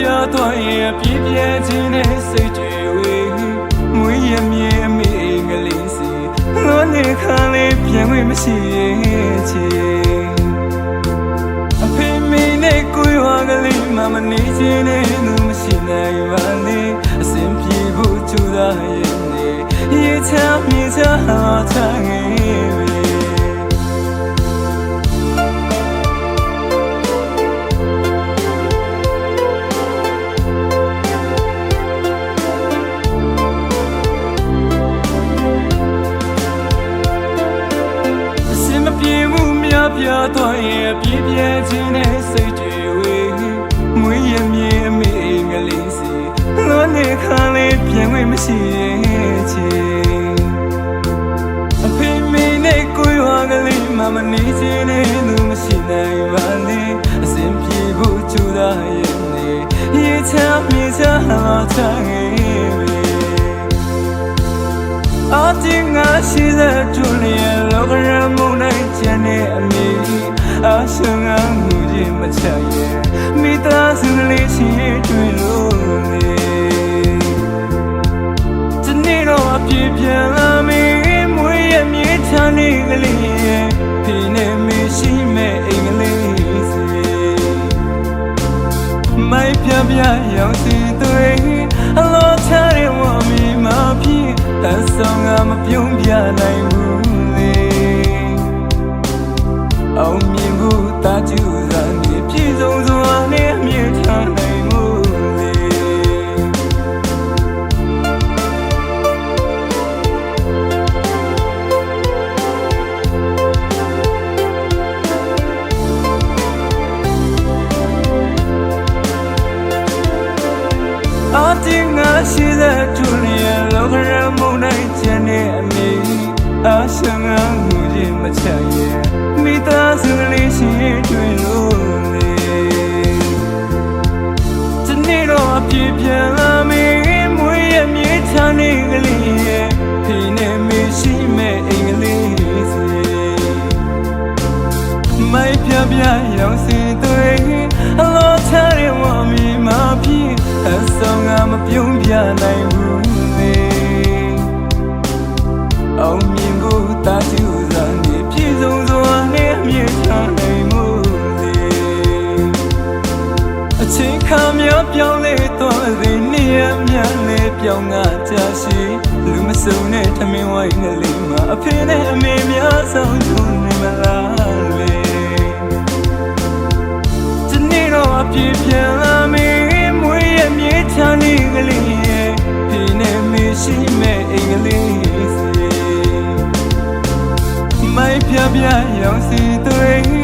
ပြောသွားရင်ပြည့်ပြည့်ချင်းနဲ့စိတ်တွေဝေမွေးရမြဲအမေငလေးစီလွန်နေခါလေးပြန်ဝင်မရှိရဲ့ချေအဖေမေနဲ့ကိုရွာကလေးမမနေချင်းနဲ့လူမရှိနိုင်ပါလေအစဉ်ပြေဖို့ကြိုးစားရဲ့နေရေချမ်းမြေချမ်းချငယ်ပြောသွားရင်ပြည့်ပြည့်ချင်းနဲ့စိတ်တွေဝေမွေးရမြဲအမေငလေးစီလွန်နေခါလေးပြန်ဝင်မရှိရဲ့ချေအဖေမေနဲ့ကိုရွာကလေးမမနေချင်းနဲ့လူမရှိနိုင်ပါလေအစဉ်ပြေဖို့ကြိုးစားရဲ့နေရေချမ်းမြေချမ်းချငယ်အတင်းငါရှိတဲ့သူလေးလောကရမုန်တိုင်းကျန်တဲ့အမေအရှင်ငါမူကြီးမချရဲ့မိသားစုလေးရှိတွေ့လို့လေဒီနေ့တော့အပြည့်ပြန်လာမေးမွေးရမြေးချမ်းနေကလေးရဲ့ဒီနေ့မရှိမဲ့အိမ်ကလေးစီမိုက်ပြပြရောက်စီတွေအလောချတဲ့ဝမီမဖြစ်အဆောင်ငါမပြုံးပြနိုင်ဘူးလေအောင်မြင်ဖို့တာကျူစားနေပြည့်စုံစွာနဲ့အမြဲချနိုင်မှုလေအတင်းငါရှိတဲ့သူရဲ့လောကရမုန်တိုင်းကျန်တဲ့အမေအရှင်ငါမူကြီးမချရဲ့မိသားစုလေးရှိတွေ့လို့လေဒီနေ့တော့အပြည့်ပြန်လာမေးမွေးရမြေးချမ်းနေကလေးရဲ့ဒီနေ့မရှိမဲ့အိမ်ကလေးစီမိုက်ပြပြရောက်စီတွေအလောချတဲ့ဝမီမဖြစ်အဆောင်ငါမပြုံးပြနိုင်ဘူးလေအောင်မြင်ဖို့တာကျူစားနေပြည့်စုံစွာနဲ့အမြဲချနိုင်မှုလေအချိန်ခါများပြောင်းလဲသွားသည်နေရများလဲပြောင်းငါကြရှိလူမစုံနဲ့ထမင်းဝိုင်းနဲ့လေးမှာအဖေနဲ့အမေများဆောင်ချုံနေမလားလေဒီနေ့တော့အပြည့်ပြန်လာမေးမွေးရမြေးချမ်းနေကလေးရဲ့ဒီနေ့မရှိမဲ့အိမ်ကလေးစီမိုက်ပြပြရောက်စီတွေ